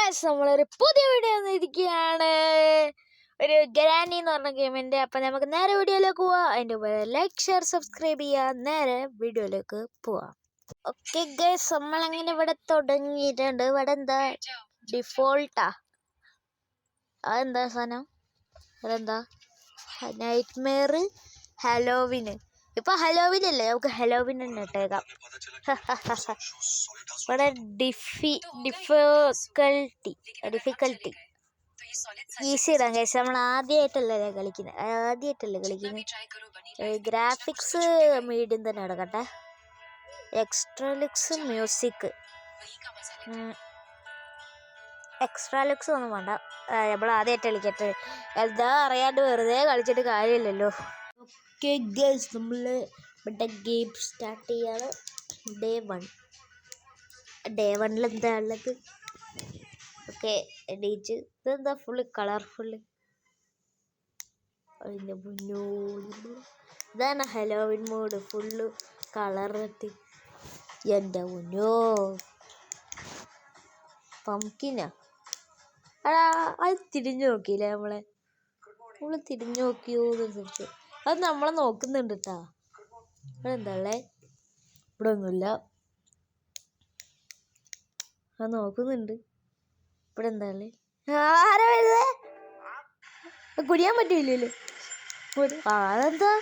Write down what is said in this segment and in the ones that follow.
Guys, നമ്മളൊരു പുതിയ video വന്നിരിക്കുകയാണ്. ഒരു ഗ്രാനി എന്ന് പറഞ്ഞ ഗെയിമിൻ്റെ. അപ്പം നമുക്ക് നേരെ വീഡിയോയിലേക്ക് പോവാം. അതിൻ്റെ പോലെ ലൈക്ക്, ഷെയർ, സബ്സ്ക്രൈബ് ചെയ്യുക. നേരെ വീഡിയോയിലേക്ക് പോവാം. ഓക്കെ ഗൈസ്, നമ്മളങ്ങനെ ഇവിടെ തുടങ്ങിയിട്ടുണ്ട്. ഇവിടെ എന്താ ഡിഫോൾട്ടാ? അതെന്താ സാധനം? അതെന്താ? നൈറ്റ് മെയർ, ഹലോവിന്. ഇപ്പൊ ഹലോവിൻ അല്ലേ, നമുക്ക് ഹലോവിൻ തന്നെ ഇട്ടേക്കാം. ഇവിടെ ഡിഫിക്കൽട്ടി ഈസി ഇടാൻ കഴിച്ചാൽ നമ്മൾ ആദ്യമായിട്ടല്ലേ കളിക്കുന്നത്. ഗ്രാഫിക്സ് മീഡിയം തന്നെ എടുക്കട്ടെ. എക്സ്ട്രാ ലുക്സ് ഒന്നും വേണ്ട. നമ്മൾ ആദ്യമായിട്ട് കളിക്കട്ടെ. എന്താ അറിയാണ്ട് വെറുതെ കളിച്ചിട്ട് കാര്യമില്ലല്ലോ. ഓക്കെ ഗൈസ്, നമ്മൾ ഇവിടെ ഗെയിം സ്റ്റാർട്ട് ചെയ്യാണ്. ഡേ വണ്ണിൽ എന്താ ഉള്ളത്? ഓക്കെ, എണീച്ച് ഇതെന്താ ഫുള്ള് കളർഫുള്ള്. അതിൻ്റെ മുന്നോ ഇതാണ് ഹലോവിൻ മോഡ്, ഫുള്ള് കളറിട്ട്. എൻ്റെ മുന്നോ പംകിനാ. അത് തിരിഞ്ഞു നോക്കിയില്ലേ നമ്മൾ തിരിഞ്ഞു നോക്കിയോ എന്ന്. അത് നമ്മളെ നോക്കുന്നുണ്ട് കേട്ടാ. ഇവിടെ എന്താ ഉള്ളേ? ഇവിടെ ഒന്നുമില്ല. അത് നോക്കുന്നുണ്ട്. ഇവിടെ എന്താ ഉള്ളേ? ആരാ വരുന്നേ? കുനിയാൻ പറ്റില്ലല്ലോ. അതെന്താ?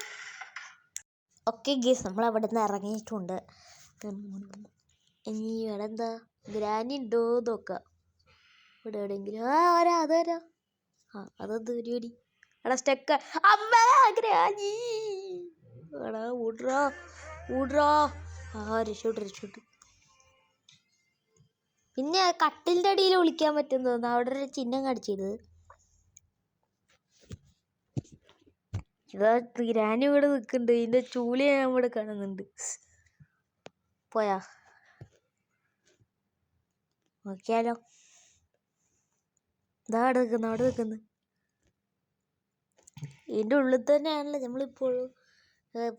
ഓക്കെ ഗീസ്, നമ്മൾ അവിടെ നിന്ന് ഇറങ്ങിയിട്ടുണ്ട്. ഇനി ഇവിടെ എന്താ ഗ്രാനി ഉണ്ടോ നോക്കാം. ഇവിടെ എവിടെയെങ്കിലും അതാരാ? അതെന്ത് പരിപാടി? എടാ സ്റ്റെക്ക. അമ്മ ഗ്രാനി എടാ ഊട്രാ. രക്ഷോട്ട്. പിന്നെ കട്ടിലിൻ്റെ അടിയിൽ വിളിക്കാൻ പറ്റും തോന്നുന്നു. അവിടെ ഒരു ചിഹ്നം കാണിച്ചിരുന്നത്. ഇതാ ഗ്രാനി ഇവിടെ നിൽക്കുന്നുണ്ട്. ഇതിൻ്റെ ചൂല് ഞാൻ ഇവിടെ കാണുന്നുണ്ട്. പോയാ നോക്കിയാലോ. അവിടെ നിൽക്കുന്നു. ഇതിൻ്റെ ഉള്ളിൽ തന്നെയാണല്ലോ നമ്മളിപ്പോഴും.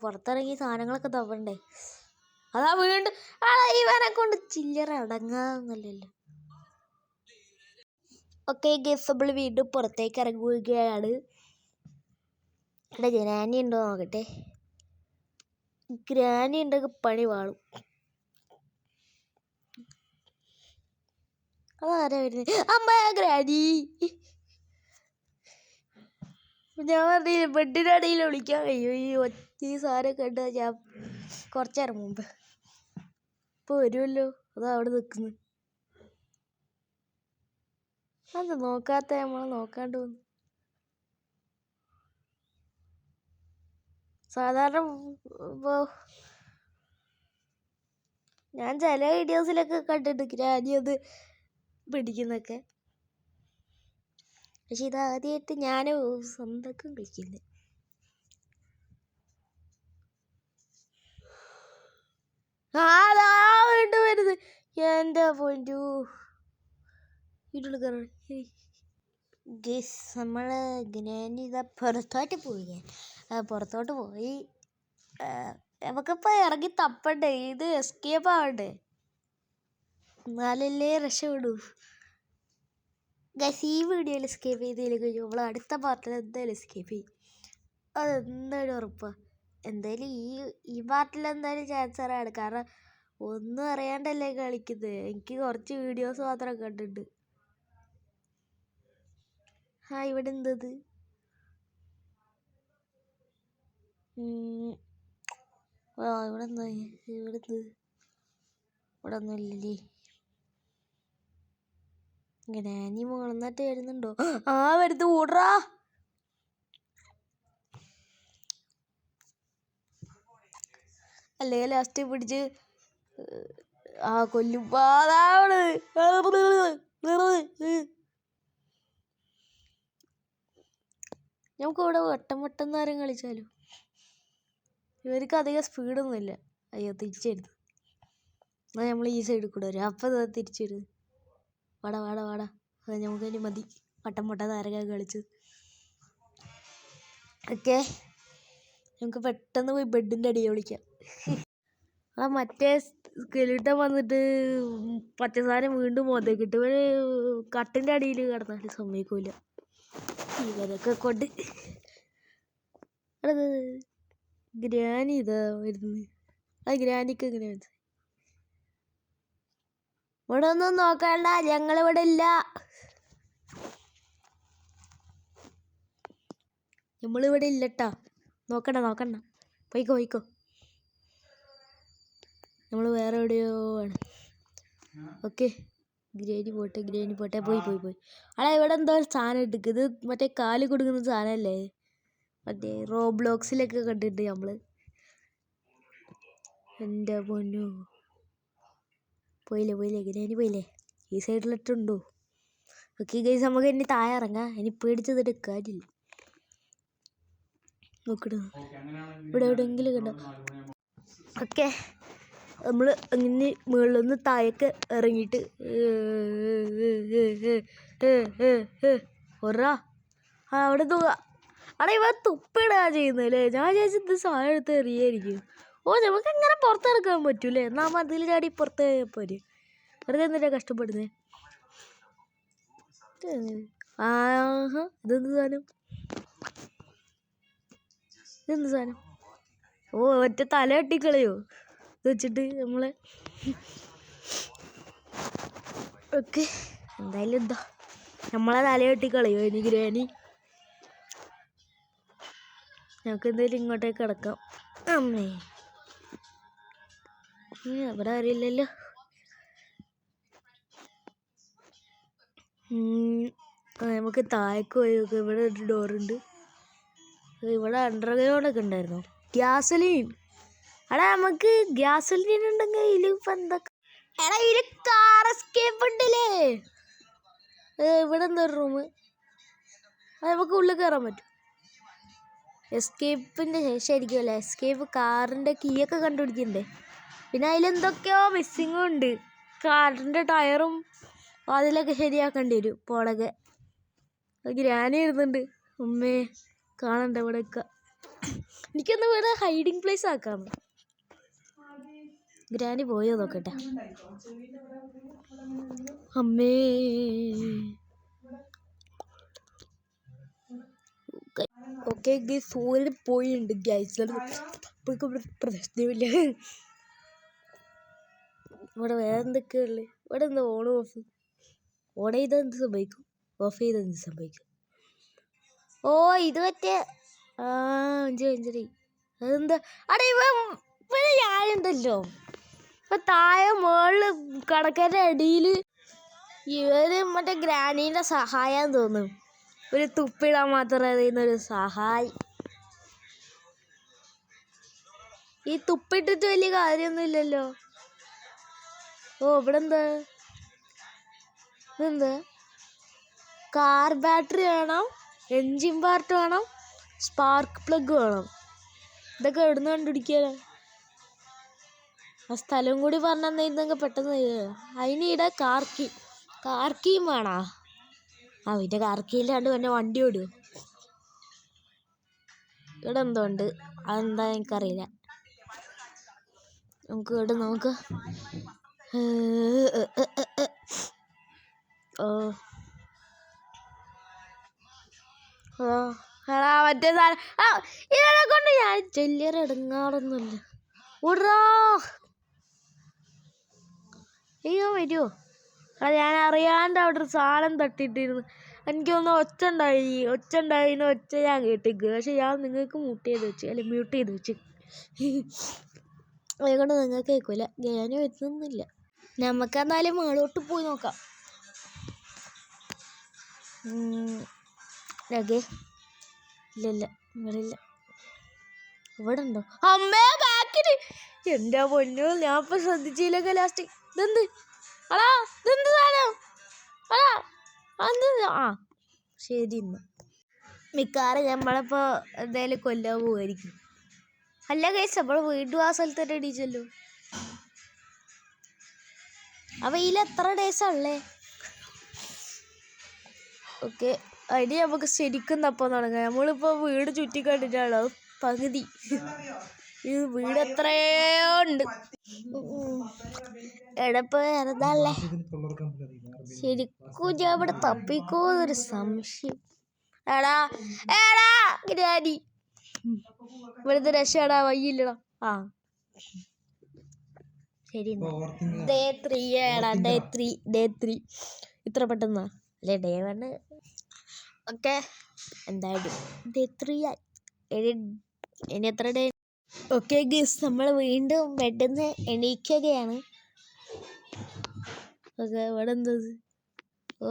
പുറത്തിറങ്ങി സാധനങ്ങളൊക്കെ തവണ്ടേ. അതാ വീണ്ടും ഇവനെ കൊണ്ട് ചില്ലറ അടങ്ങാന്നല്ലല്ലോ. ഓക്കെ ഗൈസ്, നമ്മൾ വീണ്ടും പുറത്തേക്ക് ഇറങ്ങുകയാണ്. ഇവിടെ ഗ്രാനി ഉണ്ടോ നോക്കട്ടെ. ഗ്രാനി ഉണ്ടെങ്കിൽ പണി വാളും. അതാരാ വരുന്നത്? അമ്മ ഗ്രാനി. ഞാൻ പറഞ്ഞില്ല ബെഡിൻ്റെ അടിയിൽ വിളിക്കാൻ കഴിയും. ഈ സാധനം കണ്ട ഞാൻ കുറച്ചേരം മുമ്പ്. ഇപ്പോൾ വരുമല്ലോ. അതാ അവിടെ നിൽക്കുന്നു. അത് നോക്കാത്ത നമ്മളെ നോക്കാണ്ട് വന്നു. സാധാരണ ഇപ്പോൾ ഞാൻ ചില വീഡിയോസിലൊക്കെ കണ്ടിട്ട് ഗ്രാനി അത് പിടിക്കുന്നൊക്കെ. പക്ഷെ ഇതാദ്യമായിട്ട് ഞാൻ സ്വന്തക്കും കളിക്കുന്നത്. വീണ്ടും വരുന്നത്. എൻ്റെ പൊന്നു ഗൈസ്, നമ്മൾ ഗ്രാനി ഇതാ പുറത്തോട്ട് പോയി. നമുക്കിപ്പോൾ ഇറങ്ങി തപ്പണ്ടേ. ഇത് എസ്കേപ്പ് ആവണ്ടേ, എന്നാലല്ലേ രക്ഷപ്പെടൂ. ഗൈസ്, ഈ വീഡിയോയിൽ എസ്കേപ്പ് ചെയ്തില്ലെങ്കിൽ നമ്മൾ അടുത്ത പാർട്ടിൽ എന്തായാലും എസ്കേപ്പ് ചെയ്യും. അതെന്തായാലും ഉറപ്പാണ്. എന്തായാലും ഈ പാർട്ടിൽ എന്തായാലും ചാൻസ് അറിയാണ്. കാരണം ഒന്നും അറിയാണ്ടല്ലേ കളിക്കുന്നത്. എനിക്ക് കുറച്ച് വീഡിയോസ് മാത്രം കണ്ടിട്ടുണ്ട്. ഇവിടെ എന്തത്? ഇവിടെ എന്താ? ഇവിടെ ഒന്നും ഇല്ലല്ലേ. ഗ്രാനി മുളന്നിട്ട് വരുന്നുണ്ടോ? വരുന്നു. ഓടറാ. അല്ലേ ലാസ്റ്റ് പിടിച്ച് കൊല്ലും. നമുക്കിവിടെ വട്ടം നേരം കളിച്ചാലോ. ഇവർക്ക് അധികം സ്പീഡൊന്നുമില്ല. അയ്യോ, തിരിച്ചെടുത്തു. എന്നാൽ നമ്മൾ ഈ സൈഡിൽ കൂടെ വരും. അപ്പം തിരിച്ചെടുത്ത് വാടാ. അത് നമുക്കതിന് മതി. വട്ടം നേരം കളിച്ച്. ഓക്കെ, നമുക്ക് പെട്ടെന്ന് പോയി ബെഡിൻ്റെ അടിയിൽ വിളിക്കാം. ആ മറ്റേ സ്കെലിട്ടൻ വന്നിട്ട് പച്ചസാരം വീണ്ടും മോതേക്കിട്ട് ഇവര് കട്ടിൻ്റെ അടിയിൽ കിടന്നാലും സമ്മതിക്കൂല. ഇവരൊക്കെ കൊണ്ട് ഗ്രാനി ഇതാ വരുന്നത്. ആ ഗ്രാനിക്ക് എങ്ങനെ മനസ്സിലായി? ഇവിടെ ഒന്നും നോക്കണ്ട, ഞങ്ങളിവിടെ ഇല്ല. നമ്മളിവിടെ ഇല്ലട്ടാ. നോക്കണ്ട പോയിക്കോ. നമ്മൾ വേറെ എവിടെയോ ആണ്. ഓക്കെ, ഗ്രാനി പോട്ടെ. പോയി. അടാ ഇവിടെ എന്തോ ഒരു സാധനം ഇട്ടിക്ക്. ഇത് മറ്റേ കാല് കൊടുക്കുന്ന സാധനമല്ലേ? മറ്റേ റോബ്ലോക്സിലൊക്കെ കണ്ടിട്ടുണ്ട് നമ്മള്. എൻ്റെ പൊന്നു പോയില്ലേ ഗ്രാനി പോയില്ലേ? ഈ സൈഡിലിട്ടുണ്ടോ? ഓക്കെ ഗൈസ്, നമുക്ക് ഇനി താഴെ ഇറങ്ങാം. ഇനി പേടിച്ചത് കാര്യമില്ല. നോക്കണോ ഇവിടെ എവിടെയെങ്കിലും കണ്ടോ? ഓക്കെ, നമ്മൾ അങ്ങനെ മുകളിലൊന്ന് താഴേക്ക് ഇറങ്ങിയിട്ട് അവിടെ തൂക. അവിടെ ഇവ തുപ്പിടുക ചെയ്യുന്നല്ലേ? ഞാൻ വിചാരിച്ചത് സാധനം എടുത്ത് എറിയായിരിക്കും. നമുക്ക് എങ്ങനെ പുറത്തിറക്കാൻ പറ്റൂലേ? എന്നാ മതിൽ ചാടി പുറത്ത് പോര്. വെറുതെ എന്തിനാ കഷ്ടപ്പെടുന്നേ? ഇതെന്ത് സാധനം? ഒറ്റ തല കെട്ടിക്കളയോ ഇത് വെച്ചിട്ട് നമ്മളെ? ഓക്കെ, എന്തായാലും എന്താ നമ്മളെ തല കെട്ടിക്കളയോ ഇനി ഗ്രാനി? നമുക്ക് എന്തായാലും ഇങ്ങോട്ടേക്ക് കിടക്കാം. അമ്മേ, അവിടെ അറിയില്ലല്ലോ. നമുക്ക് താഴേക്ക് പോയി നോക്കാം. ഇവിടെ ഒരു ഡോറുണ്ട്. ഇവിടെ അണ്ടർഗ്രൗണ്ടൊക്കെ ഉണ്ടായിരുന്നു. ഗ്യാസലിൻ. എടാ നമുക്ക് ഗ്യാസലിൻ ഉണ്ടെങ്കിൽ ഇതിലിപ്പോൾ എന്തൊക്കെ? എടാ ഇതിൽ കാർ എസ്കേപ്പ് ഉണ്ടല്ലേ? ഇവിടെ എന്താ ഒരു റൂം? അത് നമുക്ക് ഉള്ളിൽ കയറാൻ പറ്റും. എസ്കേപ്പിൻ്റെ ശേഷമായിരിക്കും അല്ലേ? എസ്കേപ്പ് കാറിൻ്റെ കീയൊക്കെ കണ്ടുപിടിക്കണ്ടേ? പിന്നെ അതിലെന്തൊക്കെയോ മിസ്സിങ്ങും ഉണ്ട്. കാറിൻ്റെ ടയറും അതിലൊക്കെ ശരിയാക്കേണ്ടി വരും. പോളൊക്കെ ഗ്രാനി ഇരുന്നുണ്ട്. ഉമ്മേ കാണണ്ട ഇവിടെയൊക്കെ. എനിക്കൊന്ന് ഇവിടെ ഹൈഡിങ് പ്ലേസ് ആക്കാം. ഗ്രാനി പോയോ നോക്കട്ടെ. അമ്മേ, ഓക്കെ സൂര്യൻ പോയിട്ടുണ്ട് ഗൈസ്. പ്രശ്നമില്ല. ഇവിടെ വേറെ എന്തൊക്കെയുള്ളു? ഇവിടെ എന്താ ഓൺ ഓഫ്? ഓൺ ചെയ്താൽ എന്ത് സംഭവിക്കും? ഓഫ് ചെയ്താൽ എന്ത് സംഭവിക്കും? ഇത് മറ്റേ മനസ്സിലായി. അതെന്താ? അവിടെ ഇവിടെ ഞാനുണ്ടല്ലോ. ഇപ്പം താഴെ മുകളിൽ കടക്കൻ്റെ അടിയിൽ ഇവര് മറ്റേ ഗ്രാനീൻ്റെ സഹായം തോന്നും. ഒരു തുപ്പിടാൻ മാത്രം അറിയുന്നൊരു സഹായി. ഈ തുപ്പിട്ടിട്ട് വലിയ കാര്യമൊന്നുമില്ലല്ലോ. ഇവിടെ ഇതെന്താ? കാർ ബാറ്ററി വേണം, എൻജിൻ പാർട്ട് വേണം, സ്പാർക്ക് പ്ലഗ് വേണം. ഇതൊക്കെ എവിടുന്ന് കണ്ടുപിടിക്കാനോ? ആ സ്ഥലം കൂടി പറഞ്ഞെന്നെങ്കിൽ പെട്ടെന്ന്. അതിനിടെ കാർക്കിയും വേണോ? പിന്നെ കാർക്കിയില്ലാണ്ട് പിന്നെ വണ്ടി ഓടുമോ? ഇവിടെ എന്തോ ഉണ്ട്, അതെന്താ എനിക്കറിയില്ല. നമുക്ക് ഇവിടെ നോക്കാം. മറ്റേ സാധനം ഇതിനെ കൊണ്ട് ഞാൻ ചെല്ലിയറ എടുങ്ങാറൊന്നുമില്ല. ഉടാ അയ്യോ വരുമോ? ഞാൻ അറിയാണ്ട് അവിടെ ഒരു സാധനം തട്ടിയിട്ടിരുന്നു. എനിക്കൊന്ന് ഒച്ച ഉണ്ടായിന്ന് ഒച്ച ഞാൻ കേട്ടിക്ക്. പക്ഷെ ഞാൻ നിങ്ങൾക്ക് മ്യൂട്ട് ചെയ്ത് വെച്ച് അതുകൊണ്ട് നിങ്ങൾക്ക് കേൾക്കില്ല. ഞാൻ വരുന്നൊന്നുമില്ല. നമുക്ക് എന്നാലും മേളോട്ട് പോയി നോക്കാം. ഓക്കെ, ഇല്ല ഇവിടെ ഉണ്ടോ? അമ്മേ ബാക്കിന്. എൻ്റെ പൊന്നു, ഞാൻ ഇപ്പം ശ്രദ്ധിച്ചില്ലൊക്കെ ലാസ്റ്റ്. ഇതെന്ത് സാധനം? ശരി, ഇന്ന് മിക്കവാറും നമ്മളിപ്പോൾ എന്തായാലും കൊല്ലാൻ പോവായിരിക്കും. അല്ല കേസ് നമ്മൾ വീണ്ടും ആ സ്ഥലത്ത് തന്നെ അടിച്ചല്ലോ. അപ്പോൾ ഇതിൽ എത്ര ഡേയ്സാണല്ലേ? ഓക്കെ, അതിന് നമുക്ക് ശരിക്കും തപ്പം തുടങ്ങാം. നമ്മളിപ്പോൾ വീട് ചുറ്റിക്കണ്ടിട്ടാണോ പകുതി. ഇത് വീട് എത്രയോ ഉണ്ട്. എടപ്പ് വെറുതല്ലേ, ശരിക്കും ഞാൻ ഇവിടെ തപ്പിക്കോന്നൊരു സംശയം. എടാ എടാ ഗ്രാനി, ഇവിടുത്തെ രക്ഷടാ, വയ്യില്ലടാ. ആ ശരി, ഡേ 3 ഏടാ, ഡേ 3 ഇത്ര പെട്ടെന്നാ അല്ലേ? ഡേ 1 ഓക്കെ, എന്തായാലും ഡേ 3 ഇനി എത്ര ഡേ? ഓക്കെ ഗയ്സ്, നമ്മൾ വീണ്ടും ബെഡിൽ നിന്ന് എണീക്കുകയാണ്. ഓക്കെ, ഇവിടെ എന്തത്? ഓ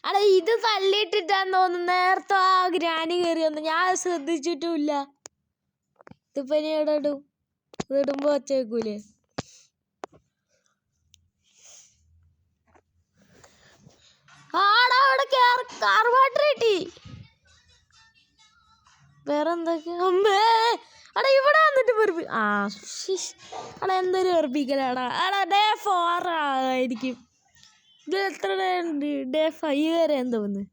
അടാ, ഇത് തള്ളിയിട്ടിട്ടാന്ന് തോന്നുന്നു. നേരത്തെ ആ ഗ്രാനി കയറി വന്നു, ഞാൻ ശ്രദ്ധിച്ചിട്ടുമില്ല. ഇതിപ്പോ ഇനി എവിടെ ഇടും? ഇതിടുമ്പോ വച്ചേക്കൂലേ? ആടാ, അവിടെ കാർ വാട്ടർ കിട്ടി. വേറെ എന്തൊക്കെയാ? അമ്മേ, അടാ ഇവിടെ വന്നിട്ട് വെറുപ്പി. ആ അടാ, എന്തൊരു വെറുപ്പിക്കലാടാ. ആടാ, ഡേ 4 ആയിരിക്കും. ഇത് എത്ര ഡേ ഉണ്ട്? ഡേ 5 വരെ എന്ന് തോന്നുന്നു.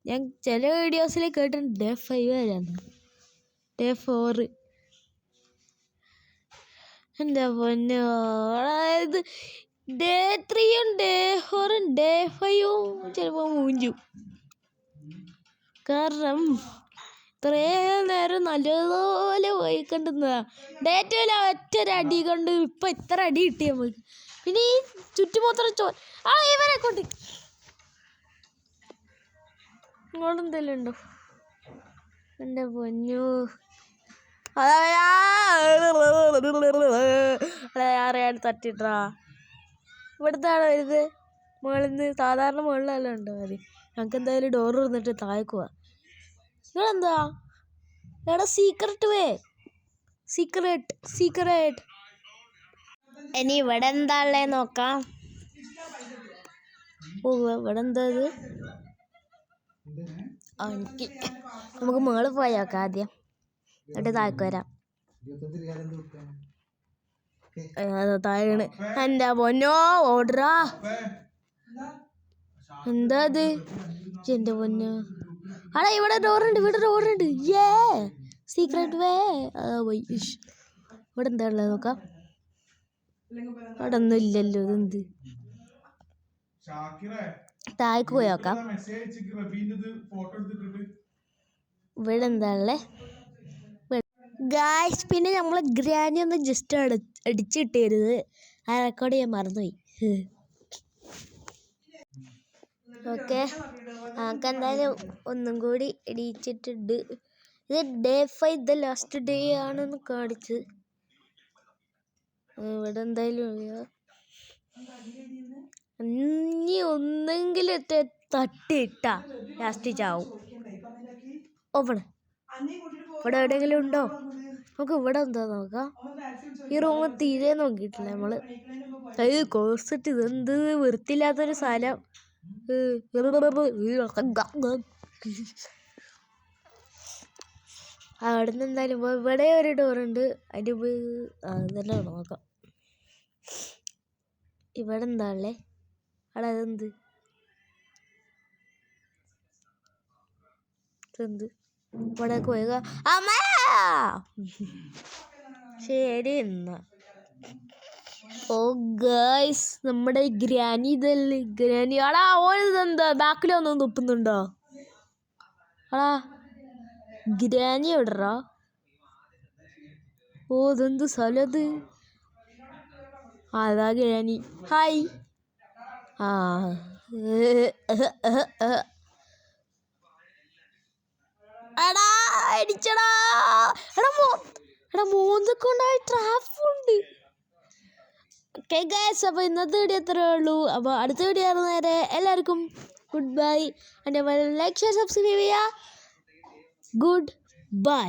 ഞാൻ ചില വീഡിയോസിൽ കേട്ടിട്ടുണ്ട് ഡേ 5 വരെയാണ്. ഡേ 4 എൻ്റെ പൊന്നോ. അതായത് ഡേ 3 ഡേ 4 ഡേ 5 ചിലപ്പോൾ മൂഞ്ചും. കാരണം ഇത്രയും നേരം നല്ലതുപോലെ പോയി കണ്ടുന്നതാ. ഡേ 2 ഒറ്റൊരടി കൊണ്ട് ഇപ്പം ഇത്ര അടി കിട്ടി നമുക്ക്. പിന്നെ ഈ ചുറ്റുമൊത്തം ഇവരെ കൊണ്ട് ഇങ്ങോട്ടെന്തെങ്കിലും ഉണ്ടോ? എൻ്റെ പൊന്നു, അറിയാൻ തട്ടിട്ടാ. ഇവിടുത്താണ് വരുന്നത് മുകളിൽ നിന്ന്. സാധാരണ മുകളിലെല്ലാം ഉണ്ടോ? മതി, ഞങ്ങൾക്ക് എന്തായാലും ഡോർ തുറന്നിട്ട് താഴേക്ക് പോവാം. നിങ്ങളെന്താ എടാ? സീക്രട്ട്. ഇനി ഇവിടെ എന്താ ഉള്ളേ നോക്കാം. ഓ, ഇവിടെ എന്താ ഇത്? എനിക്ക് നമുക്ക് മുകളിൽ പോയേക്കാം ആദ്യം, എന്നിട്ട് താഴേക്ക് വരാം. താഴെ എൻ്റെ പൊന്നോ, ഓർഡറാ. എന്താ ഇത്? എൻ്റെ പൊന്നോ. ആടാ, ഇവിടെ ഡോറുണ്ട്. സീക്രട്ട് വേ. ഇവിടെ എന്താ ഉള്ളത് നോക്കാം. അവിടെ ഒന്നും ഇല്ലല്ലോ. ഇതെന്ത്? താഴേക്ക് പോയി നോക്കാം. ഇവിടെ എന്താ ഉള്ളേ ഗായ്സ്? പിന്നെ നമ്മളെ ഗ്രാനി ഒന്ന് ജസ്റ്റ് അടിച്ചിട്ടരുത്, ആ റെക്കോർഡ് ചെയ്യാൻ മറന്നുപോയി. ഓക്കെ, നമുക്ക് എന്തായാലും ഒന്നും കൂടി ഇടിച്ചിട്ടുണ്ട്. ഇത് ഡേ 5 ഇത് ലാസ്റ്റ് ഡേ ആണെന്ന് കാണിച്ച്. ഇവിടെ എന്തായാലും ഇനി ഒന്നെങ്കിലും തട്ടിയിട്ടാ ലാസ്റ്റ് ചാവും. ഇവിടെ എവിടെയെങ്കിലും ഉണ്ടോ? നമുക്ക് ഇവിടെ എന്താ നോക്കാം. ഈ റൂമ് തീരെ നോക്കിയിട്ടില്ല നമ്മള്. കോഴ്സിട്ട് ഇതെന്ത് വൃത്തിയില്ലാത്തൊരു സ്ഥലം. അവിടെ നിന്ന് എന്തായാലും ഇവിടെ ഒരു ഡോറുണ്ട്. അതിൻ്റെ തന്നെ നോക്കാം. ഇവിടെ എന്താ ഉള്ളേ? അവിടെ അതെന്ത്? ഇവിടെ പോയ അമ്മ. ശരി എന്നാ. ഓ ഗൈസ്, നമ്മുടെ ഗ്രാനി ഇതല്ലേ ഗ്രാനി. ആടാ, ഓനെന്താ ബാക്കിലൊന്നും തുപ്പുന്നുണ്ടോ? ആടാ, ഗ്രാനി എവിടറാ? ഓ, ഇതെന്ത് സ്ഥലത്? അതാ ഗ്രാനി. ഹായ്. ആ എടാ, അടിച്ചടാ. എടാ മോന്തൊക്കെണ്ടായി ട്രാഫുണ്ട്. ഓക്കെ ഗൈസ്, അപ്പോൾ ഇന്നത്തെ വീഡിയോ അത്രേ ഉള്ളൂ. അപ്പോൾ അടുത്ത വീഡിയോ ആയിരുന്നേരെ എല്ലാവർക്കും ഗുഡ് ബൈ. എൻ്റെ ലൈക്ക് ഷെയർ സബ്സ്ക്രൈബ് ചെയ്യുക. Good bye.